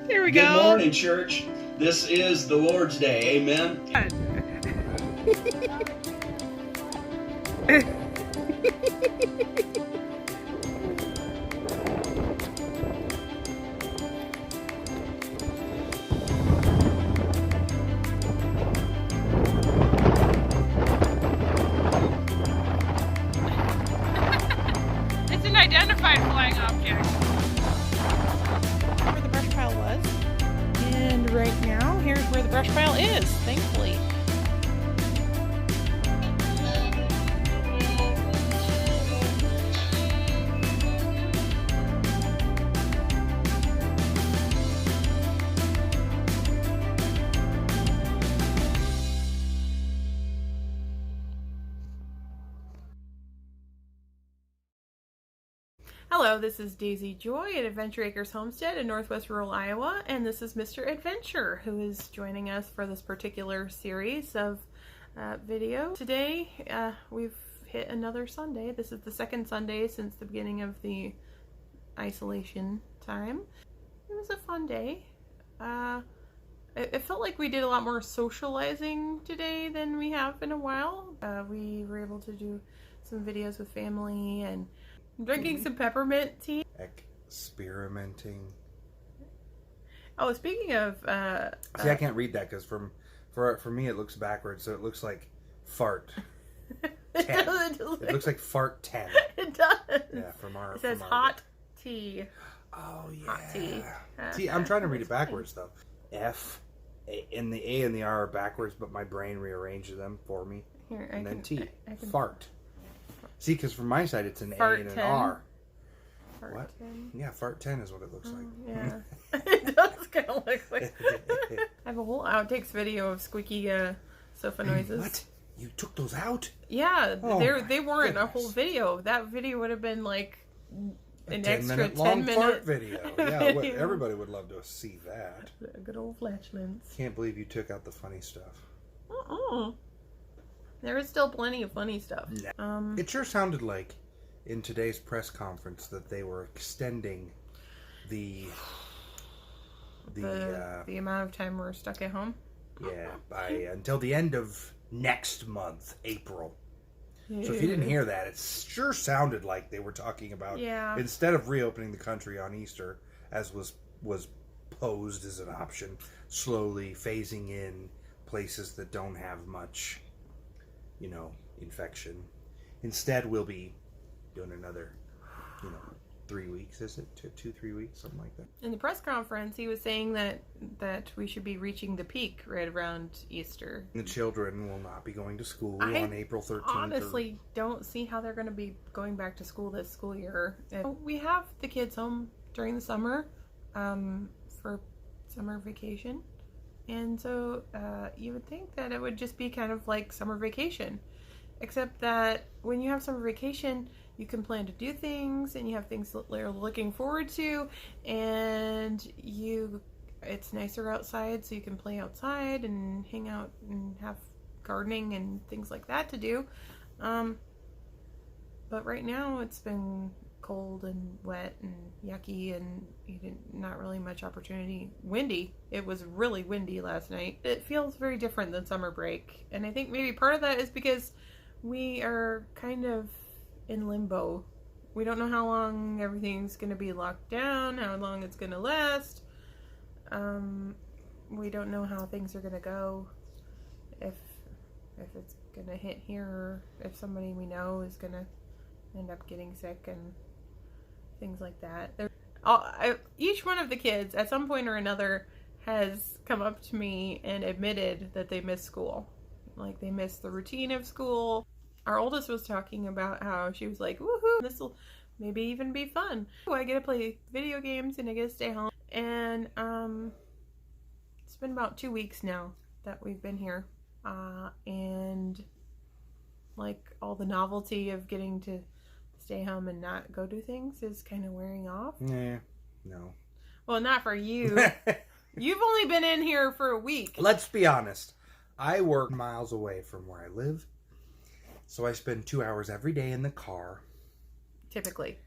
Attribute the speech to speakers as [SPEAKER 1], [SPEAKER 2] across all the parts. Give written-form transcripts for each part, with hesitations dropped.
[SPEAKER 1] Here we
[SPEAKER 2] Good
[SPEAKER 1] go.
[SPEAKER 2] morning, church. This is the Lord's Day. Amen.
[SPEAKER 1] It's an identified flying object. Where the brush pile was. And right now, here's where the brush pile is, thankfully. Hello, this is Daisy Joy at Adventure Acres Homestead in northwest rural Iowa, and this is Mr. Adventure, who is joining us for this particular series of video. Today, we've hit another Sunday. This is the second Sunday since the beginning of the isolation time. It was a fun day. It felt like we did a lot more socializing today than we have in a while. We were able to do some videos with family and drinking some peppermint tea.
[SPEAKER 3] Experimenting.
[SPEAKER 1] Oh, speaking of...
[SPEAKER 3] See, I can't read that because for me it looks backwards, so it looks like fart.
[SPEAKER 1] It
[SPEAKER 3] looks like fart 10.
[SPEAKER 1] It does.
[SPEAKER 3] Yeah, from our...
[SPEAKER 1] It says
[SPEAKER 3] from our...
[SPEAKER 1] hot tea.
[SPEAKER 3] Oh, yeah.
[SPEAKER 1] Hot tea.
[SPEAKER 3] See, I'm trying to read it backwards, though. F, and the A and the R are backwards, but my brain rearranges them for me.
[SPEAKER 1] Here,
[SPEAKER 3] and then T.
[SPEAKER 1] I can...
[SPEAKER 3] Fart. See, because from my side it's an
[SPEAKER 1] Fart
[SPEAKER 3] A and an
[SPEAKER 1] 10.
[SPEAKER 3] R.
[SPEAKER 1] Fart
[SPEAKER 3] What?
[SPEAKER 1] 10.
[SPEAKER 3] Yeah, fart 10 is what it looks like.
[SPEAKER 1] Yeah. It does kind of look like... I have a whole outtakes video of squeaky sofa noises.
[SPEAKER 3] What? You took those out?
[SPEAKER 1] Yeah,
[SPEAKER 3] Oh,
[SPEAKER 1] they weren't a whole
[SPEAKER 3] goodness.
[SPEAKER 1] video. That video would have been like an extra
[SPEAKER 3] 10-minute
[SPEAKER 1] 10
[SPEAKER 3] long
[SPEAKER 1] minute
[SPEAKER 3] fart video. Yeah,
[SPEAKER 1] video.
[SPEAKER 3] everybody would love to see that.
[SPEAKER 1] Good old flatulence.
[SPEAKER 3] Can't believe you took out the funny stuff.
[SPEAKER 1] There is still plenty of funny stuff.
[SPEAKER 3] It sure sounded like in today's press conference that they were extending the
[SPEAKER 1] amount of time we're stuck at home.
[SPEAKER 3] by until the end of next month, April. So if you didn't hear that, it sure sounded like they were talking about instead of reopening the country on Easter, as was posed as an option, slowly phasing in places that don't have much, infection. Instead, we'll be doing another, 3 weeks, is it? 2-3 weeks, something like that.
[SPEAKER 1] In the press conference, he was saying that we should be reaching the peak right around Easter.
[SPEAKER 3] The children will not be going to school on April 13th.
[SPEAKER 1] Honestly, don't see how they're going to be going back to school this school year. We have the kids home during the summer for summer vacation. And so you would think that it would just be kind of like summer vacation. Except that when you have summer vacation, you can plan to do things and you have things that you're looking forward to, and it's nicer outside, so you can play outside and hang out and have gardening and things like that to do. But right now it's been cold and wet and yucky, and not really much opportunity. Windy. It was really windy last night. It feels very different than summer break, and I think maybe part of that is because we are kind of in limbo. We don't know how long everything's going to be locked down, how long it's going to last. We don't know how things are going to go, if it's going to hit here, or if somebody we know is going to end up getting sick and things like that. Each one of the kids at some point or another has come up to me and admitted that they miss school. Like, they miss the routine of school. Our oldest was talking about how she was like, woohoo, this will maybe even be fun. I get to play video games and I get to stay home. And it's been about 2 weeks now that we've been here. And like, all the novelty of getting to stay home and not go do things is kind of wearing off.
[SPEAKER 3] Yeah, no.
[SPEAKER 1] Well, not for you. You've only been in here for a week.
[SPEAKER 3] Let's be honest. I work miles away from where I live, so I spend 2 hours every day in the car.
[SPEAKER 1] Typically.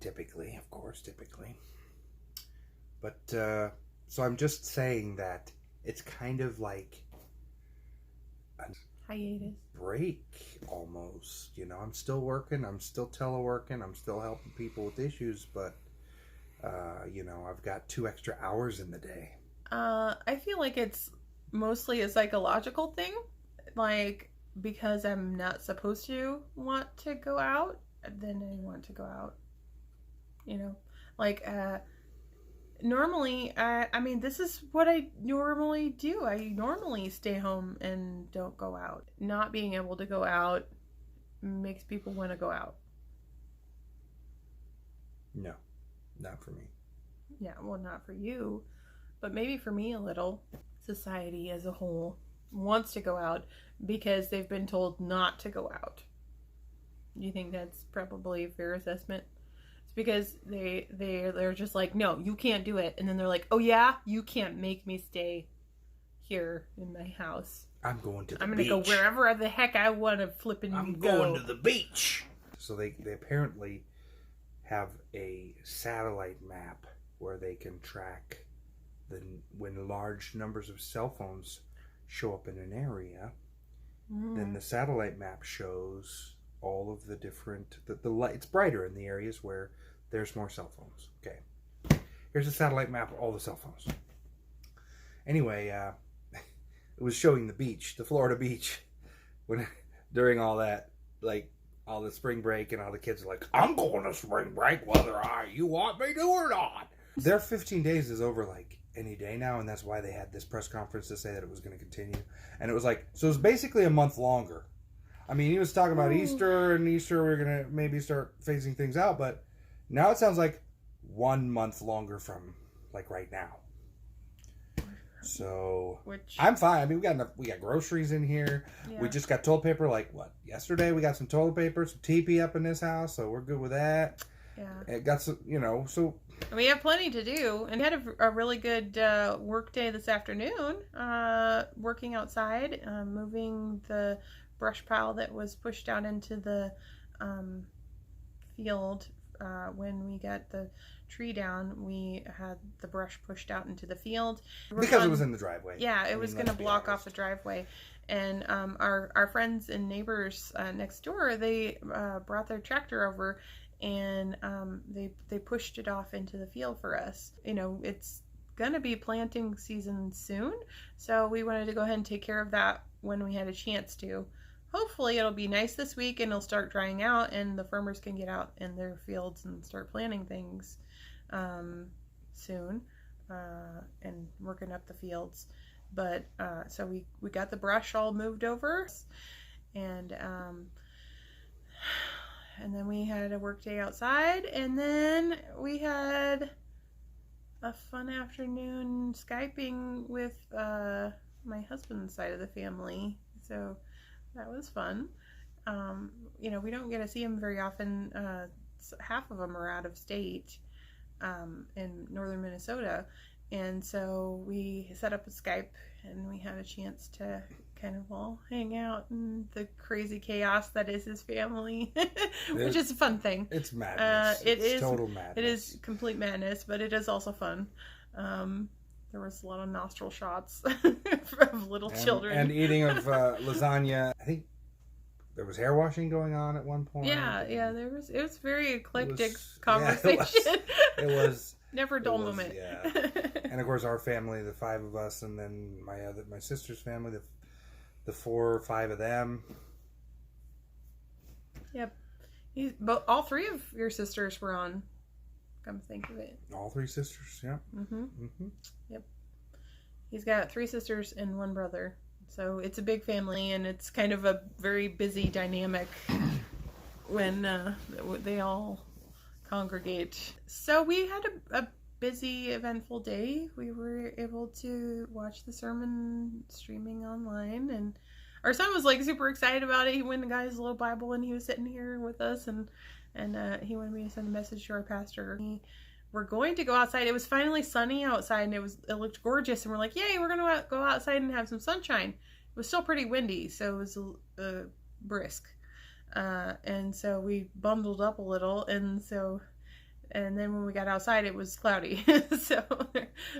[SPEAKER 3] Typically, of course, typically. But So I'm just saying that it's kind of like a
[SPEAKER 1] hiatus
[SPEAKER 3] break almost. You know, I'm still working. I'm still teleworking. I'm still helping people with issues, but you know, I've got 2 extra hours in the day.
[SPEAKER 1] I feel like it's mostly a psychological thing, like because I'm not supposed to want to go out, then I want to go out. You know, like normally, I mean, this is what I normally do. I normally stay home and don't go out. Not being able to go out makes people want to go out.
[SPEAKER 3] No, not for me.
[SPEAKER 1] Yeah, well, not for you, but maybe for me a little. Society as a whole wants to go out because they've been told not to go out. Do you think that's probably a fair assessment? It's because they're just like, no, you can't do it. And then they're like, oh yeah, you can't make me stay here in my house.
[SPEAKER 3] I'm going to the beach.
[SPEAKER 1] I'm going to go wherever the heck I want to flippin' go.
[SPEAKER 3] I'm going to the beach. So they apparently have a satellite map where they can track when large numbers of cell phones show up in an area. Then the satellite map shows all of the different the light. It's brighter in the areas where there's more cell phones. Okay, here's a satellite map of all the cell phones. Anyway, it was showing the beach, the Florida beach, when during all that, like all the spring break, and all the kids are like, I'm going to spring break whether you want me to or not. Their 15 days is over like any day now, and that's why they had this press conference to say that it was going to continue. And it was like, so it's basically a month longer. I mean, he was talking about Easter, and Easter we're going to maybe start phasing things out, but now it sounds like 1 month longer from like right now. So I'm fine. I mean, we got groceries in here. Yeah. We just got toilet paper. Like what? Yesterday we got some toilet paper, some TP up in this house, so we're good with that. Yeah, it got some, you know. So
[SPEAKER 1] we have plenty to do, and we had a really good work day this afternoon. Working outside, moving the brush pile that was pushed out into the field. When we got the tree down, we had the brush pushed out into the field
[SPEAKER 3] because it was in the driveway.
[SPEAKER 1] Yeah, it was going to block off the driveway, and our friends and neighbors next door, they brought their tractor over, and they pushed it off into the field for us. You know, it's gonna be planting season soon, so we wanted to go ahead and take care of that when we had a chance to. Hopefully it'll be nice this week and it'll start drying out and the farmers can get out in their fields and start planting things soon and working up the fields. But so we got the brush all moved over, and then we had a work day outside, and then we had a fun afternoon Skyping with my husband's side of the family. So that was fun. You know, we don't get to see him very often. Half of them are out of state in northern Minnesota. And so we set up a Skype and we had a chance to kind of all hang out in the crazy chaos that is his family, which is a fun thing.
[SPEAKER 3] It's madness. It's total madness.
[SPEAKER 1] It is complete madness, but it is also fun. There was a lot of nostril shots of little children.
[SPEAKER 3] And eating of lasagna. I think there was hair washing going on at one point.
[SPEAKER 1] Yeah, it was very eclectic conversation.
[SPEAKER 3] It was
[SPEAKER 1] never a dull moment.
[SPEAKER 3] Yeah. And of course our family, the 5 of us, and then my sister's family, the 4 or 5 of them. Yep.
[SPEAKER 1] But all 3 of your sisters were on. Come think of it.
[SPEAKER 3] All 3 sisters, yeah.
[SPEAKER 1] Yep. He's got 3 sisters and 1 brother. So it's a big family, and it's kind of a very busy dynamic when they all congregate. So we had a busy, eventful day. We were able to watch the sermon streaming online, and our son was like super excited about it. He went and got his little Bible, and he was sitting here with us, and he wanted me to send a message to our pastor. We're going to go outside. It was finally sunny outside, and it looked gorgeous, and we're like, yay, we're going to go outside and have some sunshine. It was still pretty windy, so it was brisk. And so we bundled up a little, and so And then when we got outside, it was cloudy.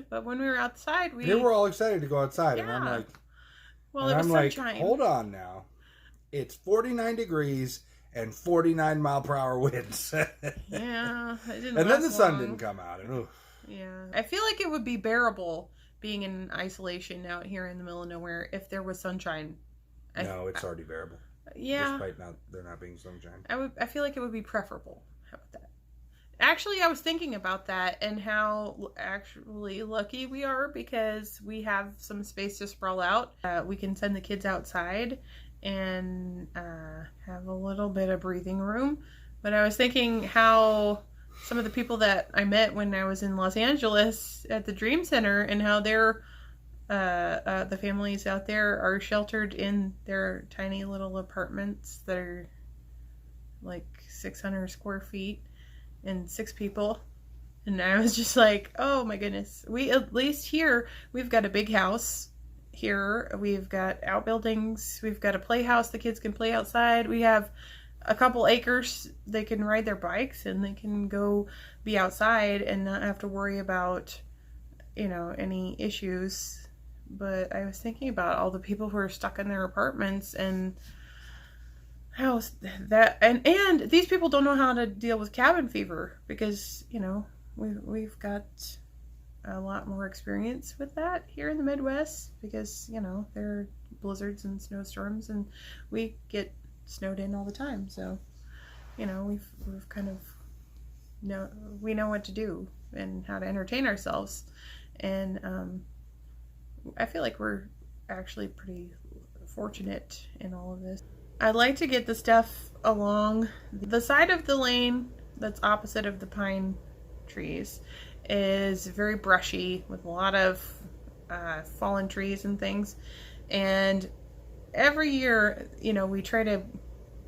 [SPEAKER 1] But when we were outside,
[SPEAKER 3] they were all excited to go outside.
[SPEAKER 1] Yeah.
[SPEAKER 3] And I'm like,
[SPEAKER 1] well, it was sunshine.
[SPEAKER 3] Hold on now. It's 49 degrees and 49 mile per hour winds.
[SPEAKER 1] Yeah. It didn't
[SPEAKER 3] and then the sun
[SPEAKER 1] long.
[SPEAKER 3] didn't come out. And,
[SPEAKER 1] yeah. I feel like it would be bearable being in isolation out here in the middle of nowhere if there was sunshine.
[SPEAKER 3] No, it's already bearable.
[SPEAKER 1] Yeah.
[SPEAKER 3] Despite there not being sunshine.
[SPEAKER 1] I feel like it would be preferable. How about that? Actually, I was thinking about that and how actually lucky we are because we have some space to sprawl out. We can send the kids outside and have a little bit of breathing room. But I was thinking how some of the people that I met when I was in Los Angeles at the Dream Center and how they're the families out there are sheltered in their tiny little apartments that are like 600 square feet and 6 people. And I was just like, oh my goodness. We, at least here, we've got a big house here. We've got outbuildings. We've got a playhouse the kids can play outside. We have a couple acres they can ride their bikes and they can go be outside and not have to worry about, you know, any issues. But I was thinking about all the people who are stuck in their apartments and how that, and these people don't know how to deal with cabin fever because, you know, we've got a lot more experience with that here in the Midwest because, you know, there are blizzards and snowstorms and we get snowed in all the time. So, you know, we've kind of we know what to do and how to entertain ourselves. And I feel like we're actually pretty fortunate in all of this. I like to get the stuff along the side of the lane that's opposite of the pine trees is very brushy with a lot of fallen trees and things. And every year, you know, we try to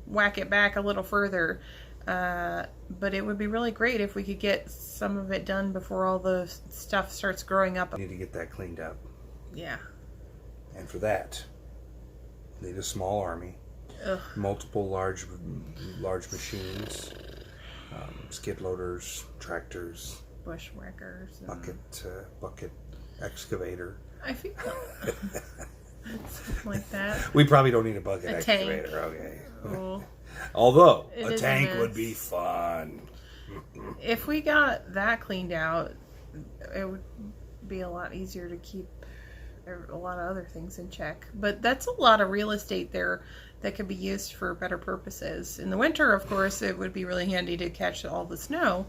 [SPEAKER 1] whack it back a little further. But it would be really great if we could get some of it done before all the stuff starts growing up.
[SPEAKER 3] We need to get that cleaned up.
[SPEAKER 1] Yeah.
[SPEAKER 3] And for that, need a small army.
[SPEAKER 1] Ugh.
[SPEAKER 3] Multiple large machines, skid loaders, tractors,
[SPEAKER 1] bushwhackers,
[SPEAKER 3] bucket excavator.
[SPEAKER 1] I feel something like that.
[SPEAKER 3] We probably don't need a bucket excavator.
[SPEAKER 1] Tank.
[SPEAKER 3] Okay.
[SPEAKER 1] Oh.
[SPEAKER 3] Although a tank would be fun.
[SPEAKER 1] If we got that cleaned out, it would be a lot easier to keep a lot of other things in check. But that's a lot of real estate there that could be used for better purposes. In the winter, of course, it would be really handy to catch all the snow.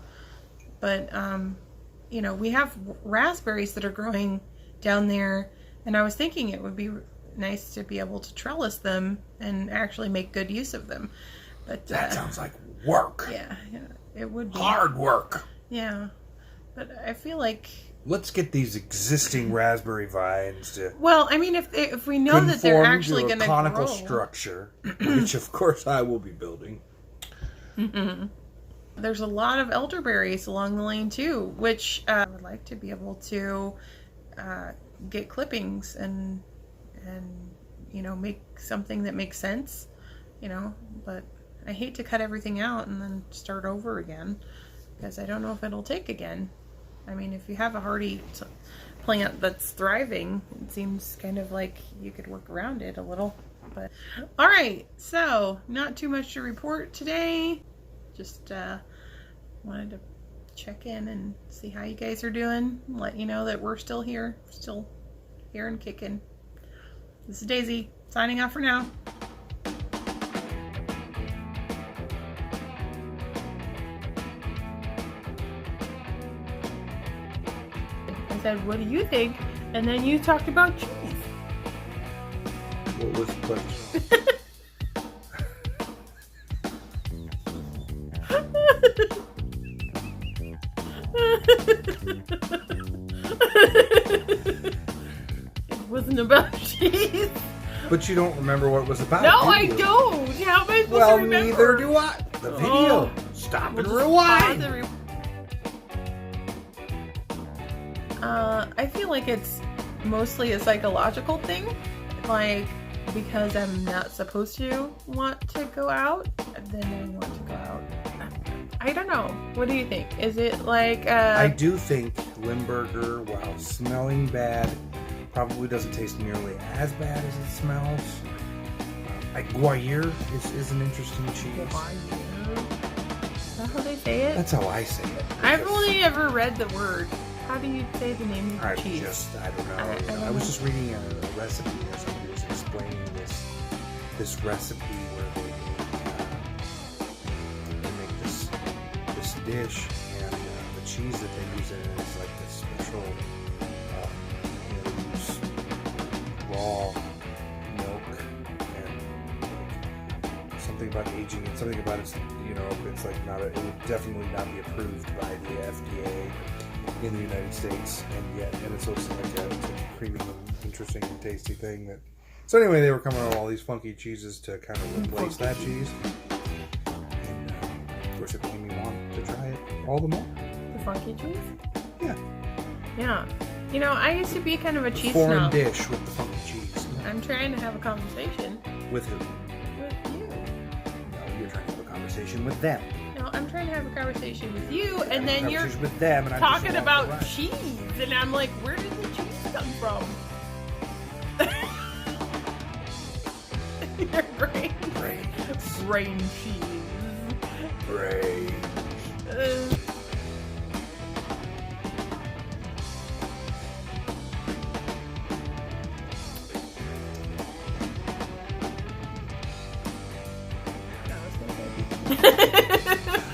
[SPEAKER 1] But, you know, we have raspberries that are growing down there, and I was thinking it would be nice to be able to trellis them and actually make good use of them. But
[SPEAKER 3] that sounds like work.
[SPEAKER 1] Yeah, it would be.
[SPEAKER 3] Hard work.
[SPEAKER 1] Yeah. But I feel like...
[SPEAKER 3] Let's get these existing raspberry vines to...
[SPEAKER 1] Well, I mean, if we know that they're actually going to grow...
[SPEAKER 3] conical structure, which of course I will be building.
[SPEAKER 1] Mm-hmm. There's a lot of elderberries along the lane too, which I would like to be able to get clippings and you know, make something that makes sense, you know, but I hate to cut everything out and then start over again because I don't know if it'll take again. I mean, if you have a hardy plant that's thriving, it seems kind of like you could work around it a little. But all right, so not too much to report today. Just wanted to check in and see how you guys are doing. Let you know that we're still here and kicking. This is Daisy signing off for now. I said, what do you think? And then you talked about cheese.
[SPEAKER 3] What was the question?
[SPEAKER 1] It wasn't about cheese.
[SPEAKER 3] But you don't remember what it was about.
[SPEAKER 1] No, I don't. How am I supposed to remember?
[SPEAKER 3] Neither do I. The video. Stop and rewind.
[SPEAKER 1] I feel like it's mostly a psychological thing. Like, because I'm not supposed to want to go out, then I want to go out. I don't know. What do you think? Is it like
[SPEAKER 3] I do think Limburger, while smelling bad, probably doesn't taste nearly as bad as it smells. Gruyere is an interesting cheese.
[SPEAKER 1] Gruyere? Is that how they say it?
[SPEAKER 3] That's how I say it.
[SPEAKER 1] I've only ever read the word. How do you say the name of the cheese?
[SPEAKER 3] I don't know. I was just reading a recipe or somebody was explaining this recipe where they make this dish, and the cheese that they use in it is like this special. They use raw milk and something about aging and something about it's it's like it would definitely not be approved by the FDA in the United States, and it's also like a creamy and interesting and tasty thing that. So anyway, they were coming out with all these funky cheeses to kind of replace that cheese, and of course it made me want to try it all the more.
[SPEAKER 1] The funky cheese?
[SPEAKER 3] Yeah.
[SPEAKER 1] Yeah. I used to be kind of a cheese
[SPEAKER 3] foreign
[SPEAKER 1] snob.
[SPEAKER 3] dish with the funky cheese.
[SPEAKER 1] I'm trying to have a conversation.
[SPEAKER 3] With who?
[SPEAKER 1] With you.
[SPEAKER 3] No, you're trying to have a conversation with them.
[SPEAKER 1] No, I'm trying to have a conversation with you, and then you're
[SPEAKER 3] with them, and
[SPEAKER 1] talking about cheese, and I'm like, where did the cheese come from? Your brain. Brain cheese.
[SPEAKER 3] Brain.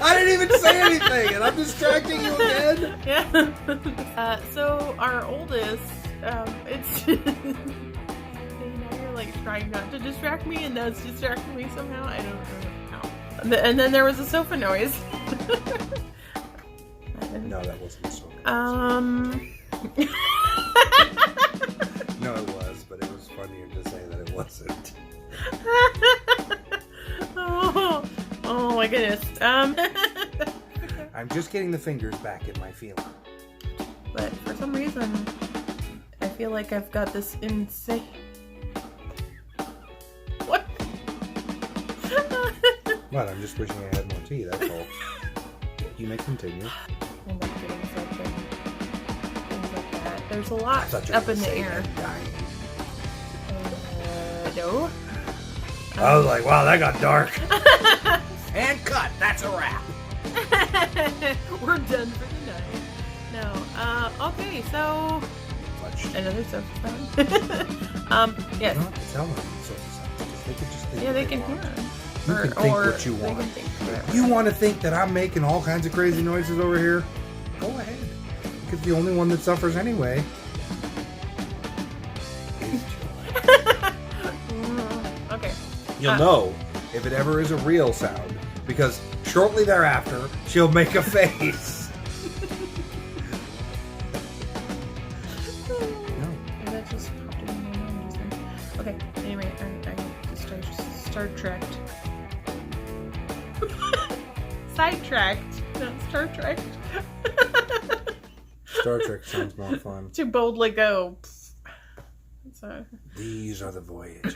[SPEAKER 3] I didn't even say anything, and I'm distracting you again.
[SPEAKER 1] Yeah. So our oldest, it's. You're like trying not to distract me, and that's distracting me somehow. I don't know. And then there was a sofa noise.
[SPEAKER 3] No, that wasn't a sofa. No, it was, but it was funnier to say that it wasn't.
[SPEAKER 1] Oh my goodness.
[SPEAKER 3] I'm just getting the fingers back in my feeling.
[SPEAKER 1] But for some reason, I feel like I've got this insane. What?
[SPEAKER 3] What? I'm just wishing I had more tea, that's all. You may continue.
[SPEAKER 1] End up getting sick and things like that. There's a lot up in the air. No.
[SPEAKER 3] I was like, wow, that got dark. And cut. That's a wrap.
[SPEAKER 1] We're done for the night. No. Okay, so another sofa sound. Yes.
[SPEAKER 3] No, tell them sofa sounds. They can just think.
[SPEAKER 1] Yeah, they can hear them.
[SPEAKER 3] You can think what you want. You want to think that I'm making all kinds of crazy noises over here? Go ahead. Because the only one that suffers anyway is Joy.
[SPEAKER 1] Okay.
[SPEAKER 3] You'll know if it ever is a real sound, because shortly thereafter she'll make a face. No.
[SPEAKER 1] That just popped in my mind just then. Okay. Anyway, I just Star Trekked. Sidetracked. Not Star Trek.
[SPEAKER 3] Star Trek sounds more fun.
[SPEAKER 1] To boldly go. So.
[SPEAKER 3] These are the voyages.